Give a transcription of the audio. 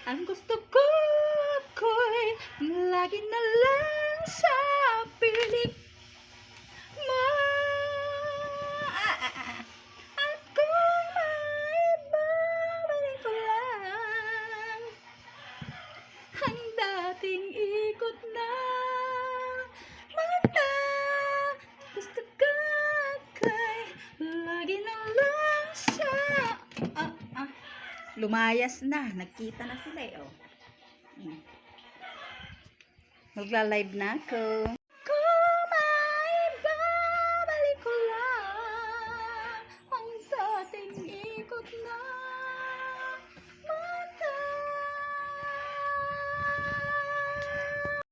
Ang gusto ko ko'y lagi na lang sa piling mo. At kung maibabalik ko lang ang dating ikot na mata, gusto ko ko'y lagi na lang sa lumayas na, nagkita na sila eh. Magla-live na ako.